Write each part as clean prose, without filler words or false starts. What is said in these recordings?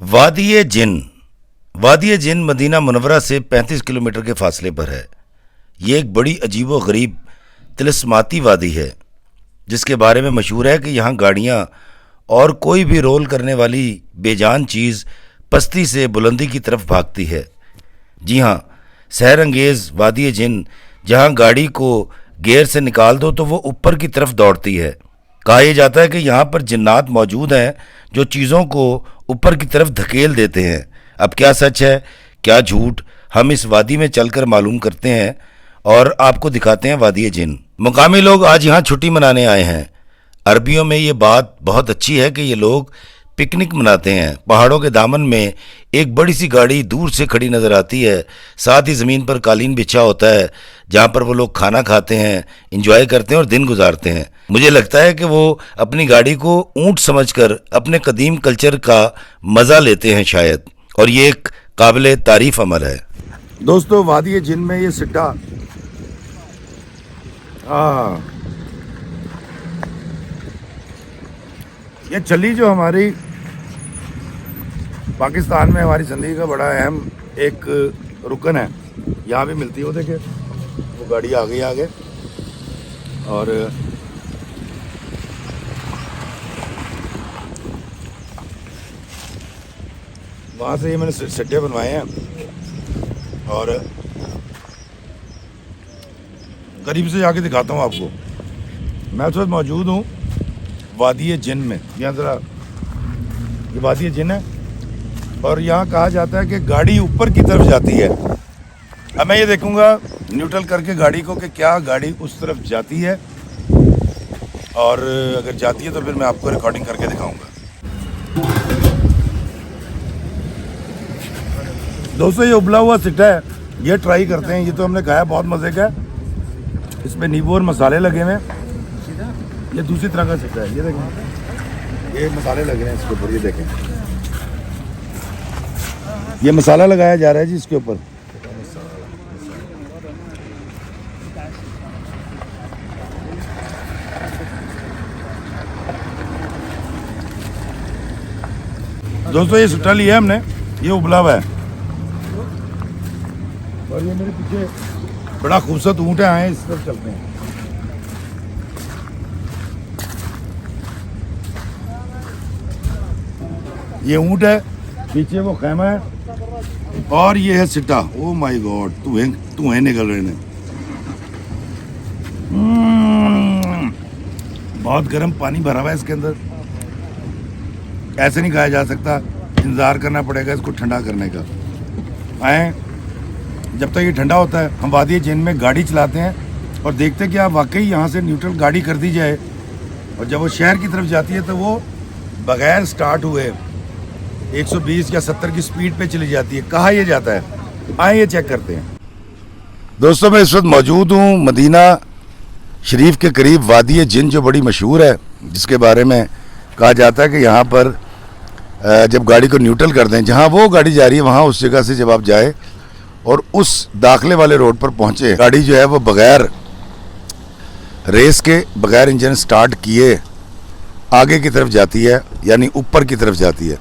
वादी जिन वादी जिन Medina Munawwara से 35 किलोमीटर के फासले पर है। ये एक बड़ी अजीबो गरीब तिलिस्माती वादी है जिसके बारे में मशहूर है कि यहाँ गाड़ियाँ और कोई भी रोल करने वाली बेजान चीज़ पस्ती से बुलंदी की तरफ भागती है। जी हाँ, सहर अंगेज़ वादी जिन, जहाँ गाड़ी को गियर से निकाल दो तो वो ऊपर की तरफ दौड़ती है। कहा यह जाता है कि यहाँ पर जिन्नात मौजूद हैं जो चीज़ों को ऊपर की तरफ धकेल देते हैं। अब क्या सच है क्या झूठ, हम इस वादी में चलकर मालूम करते हैं और आपको दिखाते हैं वादी जिन। मुकामी लोग आज यहाँ छुट्टी मनाने आए हैं। अरबियों में ये बात बहुत अच्छी है कि ये लोग पिकनिक मनाते हैं। पहाड़ों के दामन में एक बड़ी सी गाड़ी दूर से खड़ी नज़र आती है, साथ ही ज़मीन पर कालीन बिछा होता है जहाँ पर वो लोग खाना खाते हैं, इंजॉय करते हैं और दिन गुजारते हैं। मुझे लगता है कि वो अपनी गाड़ी को ऊँट समझकर अपने कदीम कल्चर का मज़ा लेते हैं शायद, और ये एक काबिल तारीफ़ अमल है। दोस्तों, वादी जिन में ये सिट्टा ये छली जो हमारी पाकिस्तान में हमारी ज़िंदगी का बड़ा अहम एक रुकन है, यहाँ भी मिलती है। वो देखिए, वो गाड़ी आ गई आगे, और वहाँ से ये मैंने सिट्टे बनवाए हैं और करीब से जाके दिखाता हूँ आपको। मैं उस वक्त मौजूद हूँ वादी जिन में। यहाँ ज़रा, ये वादी जिन है और यहाँ कहा जाता है कि गाड़ी ऊपर की तरफ जाती है। अब मैं ये देखूँगा न्यूट्रल करके गाड़ी को कि क्या गाड़ी उस तरफ जाती है, और अगर जाती है तो फिर मैं आपको रिकॉर्डिंग करके दिखाऊँगा। दोस्तों, ये उबला हुआ सिट्टा है, ये ट्राई करते हैं। ये तो हमने खाया, बहुत मज़े का है। इसमें नींबू और मसाले लगे हुए हैं। ये दूसरी तरह का सिट्टा है, ये देखें, ये मसाले लगे हैं इसके ऊपर। ये देखें, ये मसाला लगाया जा रहा है जी इसके ऊपर। दोस्तों, ये सिट्टा लिया है हमने, ये उबला हुआ है। और ये मेरे पीछे बड़ा खूबसूरत ऊँट है, आए इस तरफ चलते हैं। ये ऊँट है, पीछे वो खैमा है, और ये है सिट्टा। ओ माय गॉड, तू है निकल रहे ने। बहुत गर्म पानी भरा हुआ है इसके अंदर, ऐसे नहीं खाया जा सकता, इंतज़ार करना पड़ेगा इसको ठंडा करने का। आए, जब तक ये ठंडा होता है हम वादी जिन में गाड़ी चलाते हैं और देखते हैं कि आप वाकई यहाँ से न्यूट्रल गाड़ी कर दी जाए, और जब वो शहर की तरफ जाती है तो वो बगैर स्टार्ट हुए 120 या 70 की स्पीड पे चली जाती है। कहाँ ये जाता है, आए ये चेक करते हैं। दोस्तों, मैं इस वक्त मौजूद हूँ मदीना शरीफ के करीब वादी जिन, जो बड़ी मशहूर है, जिसके बारे में कहा जाता है कि यहाँ पर जब गाड़ी को न्यूट्रल कर दें, जहाँ वो गाड़ी जा रही है वहाँ उस जगह से जब आप जाए और उस दाखिले वाले रोड पर पहुँचे, गाड़ी जो है वो बगैर रेस के, बगैर इंजन स्टार्ट किए आगे की तरफ जाती है, यानी ऊपर की तरफ जाती है।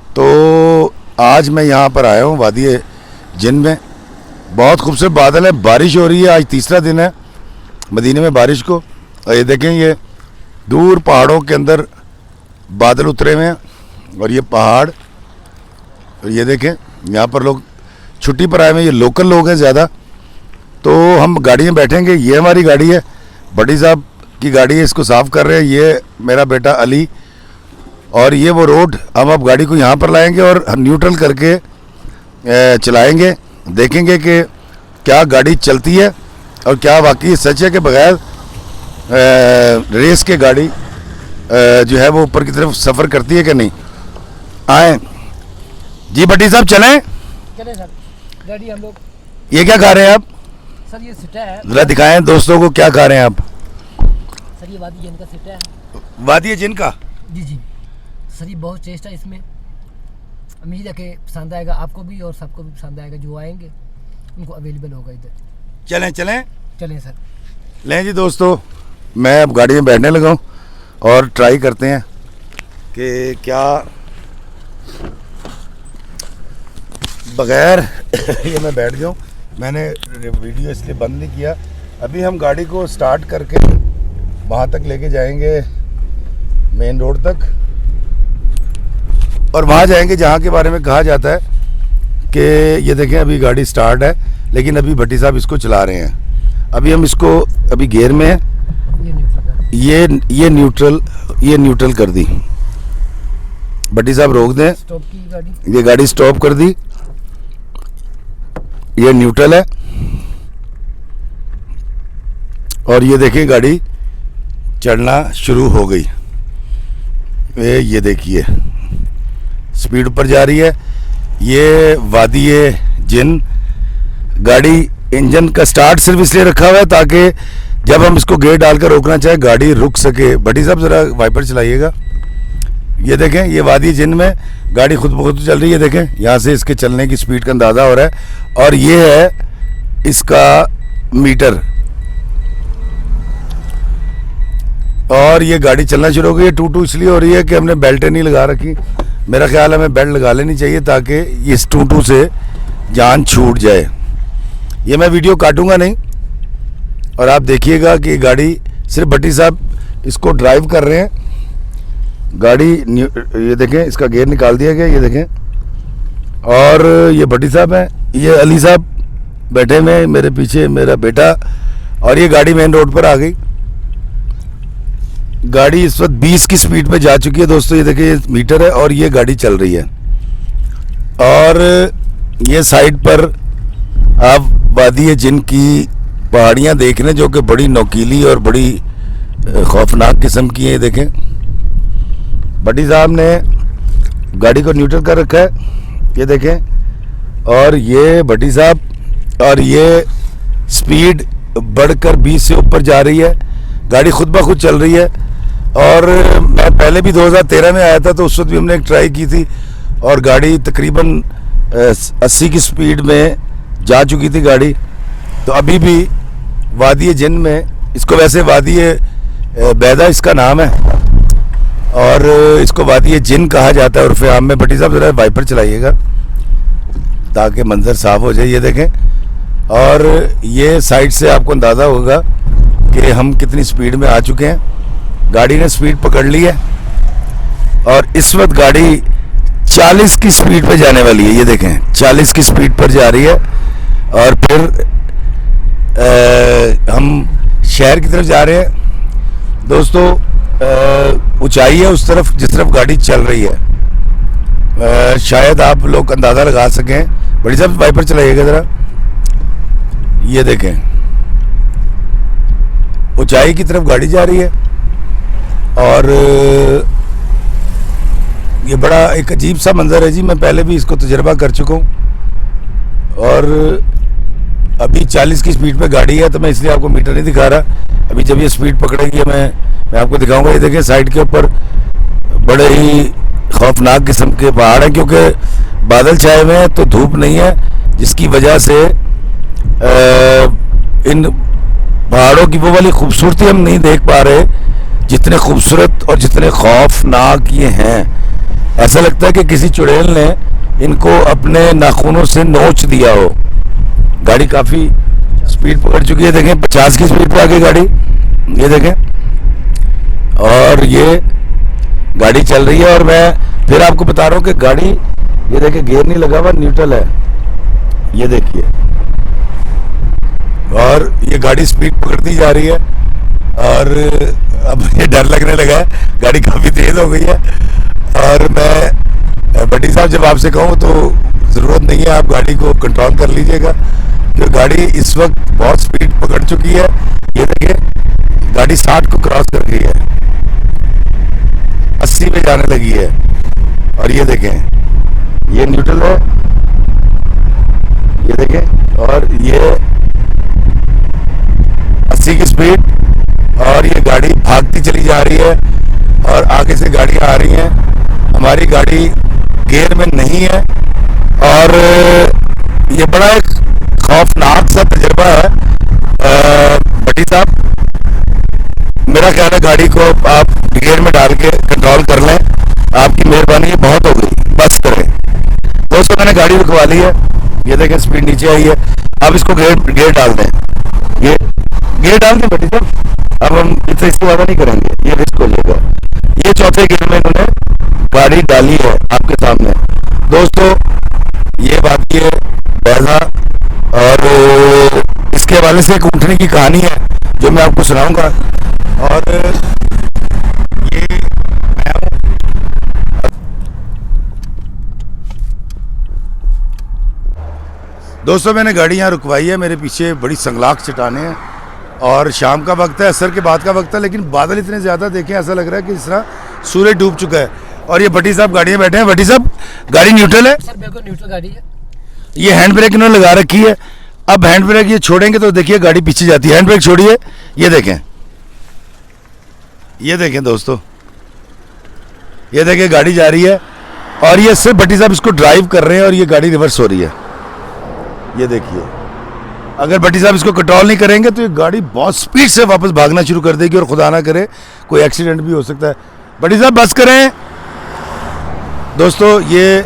तो आज मैं यहाँ पर आया हूँ वादी जिन में। बहुत खूबसूरत बादल है, बारिश हो रही है, आज तीसरा दिन है मदीने में बारिश को। और ये देखें, ये दूर पहाड़ों के अंदर बादल उतरे हुए हैं, और ये पहाड़, और ये देखें यहाँ पर लोग छुट्टी पर आए हुए हैं। ये लोकल लोग हैं ज़्यादा। तो हम गाड़ी में बैठेंगे। ये हमारी गाड़ी है, बड़ी साहब की गाड़ी है, इसको साफ़ कर रहे हैं। ये मेरा बेटा अली, और ये वो रोड, हम अब गाड़ी को यहाँ पर लाएंगे और न्यूट्रल करके चलाएंगे, देखेंगे कि क्या गाड़ी चलती है और क्या वाकई सच है कि बगैर रेस के गाड़ी जो है वो ऊपर की तरफ सफ़र करती है कि नहीं। आए जी भट्टी साहब, चलें सर, गाड़ी हम लोग। ये क्या खा रहे हैं आप? सर, ये सिट्टा है, ज़रा दिखाएं दोस्तों को, क्या खा रहे हैं आप? सर ये वादी जिन का सिट्टा है। वादी जिन का? जी जी सर, ये बहुत टेस्ट है इसमें। उम्मीद है कि पसंद आएगा आपको भी और सबको भी पसंद आएगा। जो आएंगे उनको अवेलेबल होगा इधर। चलें चलें चलें सर। लें जी दोस्तों, मैं अब गाड़ी में बैठने लगा हूँ और ट्राई करते हैं कि क्या बगैर ये मैं बैठ गया हूँ, मैंने वीडियो इसलिए बंद नहीं किया। अभी हम गाड़ी को स्टार्ट करके वहाँ तक लेके जाएंगे मेन रोड तक, और वहाँ जाएंगे जहाँ के बारे में कहा जाता है कि ये देखें अभी गाड़ी स्टार्ट है, लेकिन अभी भट्टी साहब इसको चला रहे हैं। अभी हम इसको अभी गियर में है, ये न्यूट्रल कर दी। भट्टी साहब रोक दें, स्टॉप की गाड़ी। ये गाड़ी स्टॉप कर दी, ये न्यूट्रल है, और ये देखिए गाड़ी चढ़ना शुरू हो गई। ये देखिए स्पीड ऊपर जा रही है। ये वादी जिन गाड़ी इंजन का स्टार्ट सिर्फ इसलिए रखा हुआ है ताकि जब हम इसको गेयर डालकर रोकना चाहे गाड़ी रुक सके। भट्टी साहब ज़रा वाइपर चलाइएगा। ये देखें ये वादी जिन में गाड़ी खुद ब खुद चल रही है। देखें यहाँ से इसके चलने की स्पीड का अंदाज़ा हो रहा है, और ये है इसका मीटर, और ये गाड़ी चलना शुरू हो गई है। टू इसलिए हो रही है कि हमने बेल्टें नहीं लगा रखी। मेरा ख्याल है हमें बेल्ट लगा लेनी चाहिए ताकि इस टू से जान छूट जाए। ये मैं वीडियो काटूंगा नहीं, और आप देखिएगा कि गाड़ी सिर्फ भट्टी साहब इसको ड्राइव कर रहे हैं। गाड़ी ये देखें इसका गियर निकाल दिया गया, ये देखें, और ये भट्टी साहब हैं, ये अली साहब बैठे हुए हैं मेरे पीछे, मेरा बेटा, और ये गाड़ी मेन रोड पर आ गई। गाड़ी इस वक्त 20 की स्पीड पे जा चुकी है दोस्तों। ये देखिए ये मीटर है और ये गाड़ी चल रही है, और ये साइड पर आप वादी जिन की पहाड़ियाँ देख रहे हैं जो कि बड़ी नोकीली और बड़ी खौफनाक किस्म की है। ये देखें भट्टी साहब ने गाड़ी को न्यूट्रल कर रखा है, ये देखें, और ये भट्टी साहब, और ये स्पीड बढ़कर 20 से ऊपर जा रही है। गाड़ी खुद ब खुद चल रही है। और मैं पहले भी 2013 में आया था, तो उस वक्त भी हमने एक ट्राई की थी, और गाड़ी तकरीबन 80 की स्पीड में जा चुकी थी गाड़ी। तो अभी भी वादी जिन में, इसको वैसे वादी बैदा इसका नाम है, और इसको वादी जिन कहा जाता है उर्फ आम में। भट्टी साहब ज़रा वाइपर चलाइएगा ताकि मंजर साफ हो जाए। ये देखें, और ये साइड से आपको अंदाज़ा होगा कि हम कितनी स्पीड में आ चुके हैं। गाड़ी ने स्पीड पकड़ ली है, और इस वक्त गाड़ी 40 की स्पीड पे जाने वाली है। ये देखें 40 की स्पीड पर जा रही है, और फिर हम शहर की तरफ जा रहे हैं दोस्तों। ऊंचाई है उस तरफ जिस तरफ गाड़ी चल रही है, शायद आप लोग अंदाज़ा लगा सकें। बड़ी साहब वाइपर चलाइएगा ज़रा। ये देखें ऊंचाई की तरफ गाड़ी जा रही है, और ये बड़ा एक अजीब सा मंजर है जी। मैं पहले भी इसको तजुर्बा कर चुका हूँ, और अभी 40 की स्पीड पे गाड़ी है, तो मैं इसलिए आपको मीटर नहीं दिखा रहा। अभी जब ये स्पीड पकड़ेगी मैं आपको दिखाऊंगा। ये देखिए साइड के ऊपर बड़े ही खौफनाक किस्म के पहाड़ हैं, क्योंकि बादल छाए हुए हैं तो धूप नहीं है, जिसकी वजह से इन पहाड़ों की वो वाली खूबसूरती हम नहीं देख पा रहे जितने खूबसूरत और जितने खौफनाक ये हैं। ऐसा लगता है कि किसी चुड़ैल ने इनको अपने नाखूनों से नोच दिया हो। गाड़ी काफ़ी स्पीड पकड़ चुकी है। देखें 50 की स्पीड पे आ गई गाड़ी, ये देखें, और ये गाड़ी चल रही है। और मैं फिर आपको बता रहा हूँ कि गाड़ी, ये देखें गियर नहीं लगा हुआ, न्यूट्रल है, ये देखिए, और ये गाड़ी स्पीड पकड़ती जा रही है। और अब ये डर लगने लगा है, गाड़ी काफ़ी तेज़ हो गई है। और मैं भट्टी साहब जब आपसे कहूँ तो ज़रूरत नहीं है, आप गाड़ी को कंट्रोल कर लीजिएगा, क्योंकि गाड़ी इस वक्त बहुत स्पीड पकड़ चुकी है। ये देखिए गाड़ी 60 को क्रॉस कर गई है, 80 पे जाने लगी है, और ये देखें ये न्यूट्रल है, ये देखें, और ये 80 की स्पीड, और ये गाड़ी भागती चली जा रही है, और आगे से गाड़ियाँ आ रही हैं। हमारी गाड़ी गियर में नहीं है, और ये बड़ा एक खौफनाक सा तजुर्बा है। भट्टी साहब, मेरा ख्याल है गाड़ी को आप गियर में डाल के कंट्रोल कर लें, आपकी मेहरबानी बहुत हो गई, बस करें दोस्तों। मैंने गाड़ी रुकवा ली है, ये देखें स्पीड नीचे आई है। अब इसको गेयर डाल दें, ये गेयर डाल दें बेटी साहब। अब हम इससे इससे ज़्यादा नहीं करेंगे, ये रिस्क हो जाएगा। ये चौथे गियर में इन्होंने गाड़ी डाली है आपके सामने। दोस्तों ये बात ये बैजा, और इसके हवाले से एक ऊँटने की कहानी है जो मैं आपको सुनाऊंगा। और ये मैं दोस्तों मैंने गाड़ी यहाँ रुकवाई है, मेरे पीछे बड़ी संगलाक चट्टानें हैं और शाम का वक्त है, असर के बाद का वक्त है, लेकिन बादल इतने ज़्यादा देखें ऐसा लग रहा है कि जिस तरह सूरज डूब चुका है। और ये भट्टी साहब गाड़ी में बैठे हैं। भट्टी साहब गाड़ी न्यूट्रल है? सर बिल्कुल न्यूट्रल गाड़ी है। ये हैंड ब्रेक इन्होंने लगा रखी है। अब हैंड ब्रेक ये छोड़ेंगे तो देखिए गाड़ी पीछे जाती है। हैंड ब्रेक छोड़िए, ये देखें, ये देखें दोस्तों, ये देखें गाड़ी जा रही है और ये सिर्फ भट्टी साहब इसको ड्राइव कर रहे हैं और ये गाड़ी रिवर्स हो रही है। ये देखिए, अगर भट्टी साहब इसको कंट्रोल नहीं करेंगे तो ये गाड़ी बहुत स्पीड से वापस भागना शुरू कर देगी और खुदा ना करे कोई एक्सीडेंट भी हो सकता है। भट्टी साहब बस करें। दोस्तों ये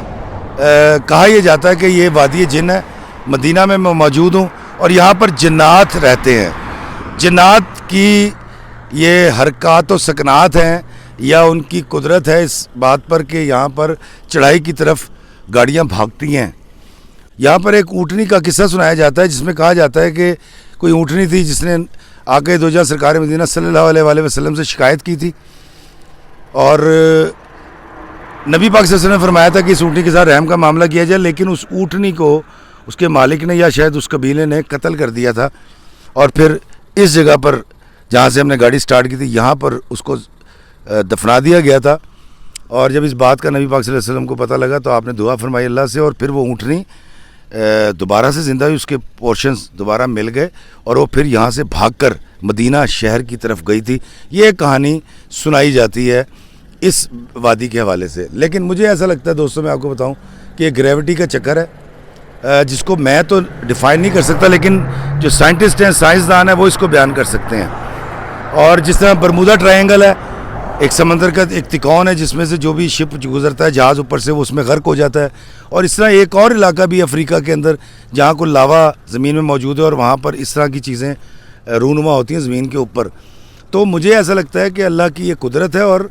कहा यह जाता है कि ये वादी जिन है। मदीना में मैं मौजूद हूँ और यहाँ पर जन्नात रहते हैं। जन्नात की ये हरकत व सकनात हैं या उनकी कुदरत है इस बात पर कि यहाँ पर चढ़ाई की तरफ गाड़ियाँ भागती हैं। यहाँ पर एक ऊँटनी का किस्सा सुनाया जाता है जिसमें कहा जाता है कि कोई ऊँटनी थी जिसने आके दो जहाँ सरकार मदीना सल्लल्लाहु अलैहि वसल्लम से शिकायत की थी और नबी पाक सल्लल्लाहु अलैहि वसल्लम ने फरमाया था कि इस ऊँटनी के साथ रहम का मामला किया जाए, लेकिन उस ऊँटनी को उसके मालिक ने या शायद उस कबीले ने कत्ल कर दिया था और फिर इस जगह पर जहाँ से हमने गाड़ी स्टार्ट की थी यहाँ पर उसको दफना दिया गया था। और जब इस बात का नबी पाक सल्लल्लाहु अलैहि वसल्लम को पता लगा तो आपने दुआ फरमाई अल्लाह से और फिर वो ऊँटनी दोबारा से ज़िंदा हुई, उसके पोर्शंस दोबारा मिल गए और वो फिर यहाँ से भागकर मदीना शहर की तरफ गई थी। ये कहानी सुनाई जाती है इस वादी के हवाले से। लेकिन मुझे ऐसा लगता है दोस्तों, मैं आपको बताऊं कि ये ग्रेविटी का चक्कर है जिसको मैं तो डिफ़ाइन नहीं कर सकता, लेकिन जो साइंटिस्ट हैं, साइंसदान हैं, वो इसको बयान कर सकते हैं। और जिस तरह बरमूदा ट्रायंगल है, एक समंदर का एक तिकोन है जिसमें से जो भी शिप गुजरता है जहाज़ ऊपर से वो उसमें गर्क हो जाता है। और इस तरह एक और इलाका भी अफ्रीका के अंदर जहाँ को लावा ज़मीन में मौजूद है और वहाँ पर इस तरह की चीज़ें रूनुमा होती हैं ज़मीन के ऊपर। तो मुझे ऐसा लगता है कि अल्लाह की ये कुदरत है और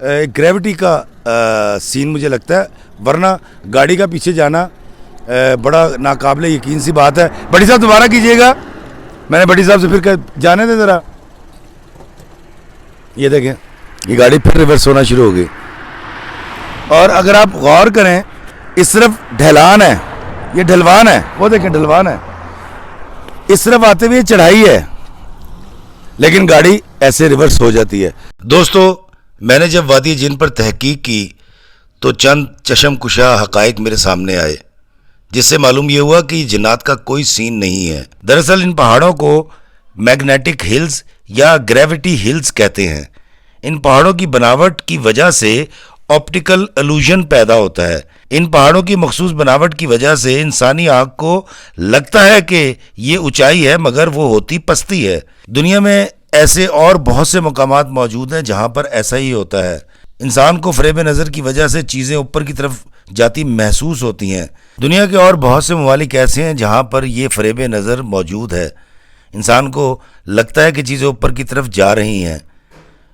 एक ग्रेविटी का सीन मुझे लगता है, वरना गाड़ी का पीछे जाना बड़ा नाकाबिले यकीन सी बात है। बड़ी साहब दोबारा कीजिएगा, मैंने बड़ी साहब से फिर जाने दे ज़रा। ये देखें, ये गाड़ी फिर रिवर्स होना शुरू हो गई। और अगर आप गौर करें, इस तरफ ढलान है, ये ढलवान है, वो देखें ढलवान है, इस तरफ आते हुए चढ़ाई है, लेकिन गाड़ी ऐसे रिवर्स हो जाती है। दोस्तों मैंने जब वादी जिन पर तहकीक की तो चंद चशम कुशा हकायक मेरे सामने आए, जिससे मालूम ये हुआ कि जिन्नात का कोई सीन नहीं है। दरअसल इन पहाड़ों को मैग्नेटिक हिल्स या ग्रेविटी हिल्स कहते हैं। इन पहाड़ों की बनावट की वजह से ऑप्टिकल इल्यूजन पैदा होता है। इन पहाड़ों की मखसूस बनावट की वजह से इंसानी आँख को लगता है कि ये ऊंचाई है, मगर वो होती पस्ती है। दुनिया में ऐसे और बहुत से मकामात मौजूद हैं जहाँ पर ऐसा ही होता है। इंसान को फ़रेब नज़र की वजह से चीज़ें ऊपर की तरफ जाती महसूस होती हैं। दुनिया के और बहुत से ममालिक ऐसे हैं जहाँ पर ये फ़रेब नज़र मौजूद है। इंसान को लगता है कि चीज़ें ऊपर की तरफ जा रही हैं।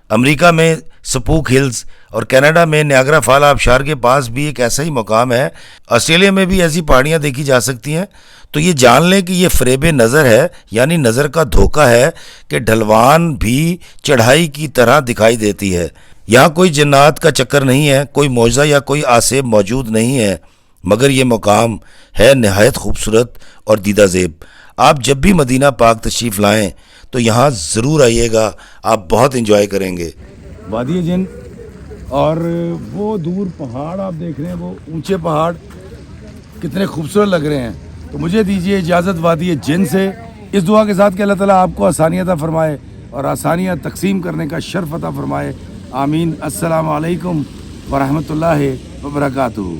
अमेरिका में स्पूक हिल्स और कनाडा में नियाग्रा फॉल आबशार के पास भी एक ऐसा ही मकाम है। ऑस्ट्रेलिया में भी ऐसी पहाड़ियाँ देखी जा सकती हैं। तो ये जान लें कि ये फ़रेब नज़र है, यानी नज़र का धोखा है कि ढलवान भी चढ़ाई की तरह दिखाई देती है। यहाँ कोई जन्नात का चक्कर नहीं है, कोई मौजा या कोई आसेब मौजूद नहीं है, मगर ये मकाम है नहायत खूबसूरत और दीदा ज़ेब। आप जब भी मदीना पाक तशरीफ़ लाएँ तो यहाँ ज़रूर आइएगा, आप बहुत इंजॉय करेंगे। वादी जिन और वो दूर पहाड़ आप देख रहे हैं, वो ऊंचे पहाड़ कितने खूबसूरत लग रहे हैं। तो मुझे दीजिए इजाज़त वादी जिन से, इस दुआ के साथ कि अल्लाह ताला आपको आसानियाँ अता फरमाए और आसानियाँ तकसीम करने का शर्फ अता फरमाए। आमीन। अस्सलामु अलैकुम व रहमतुल्लाहि व बरकातुहू।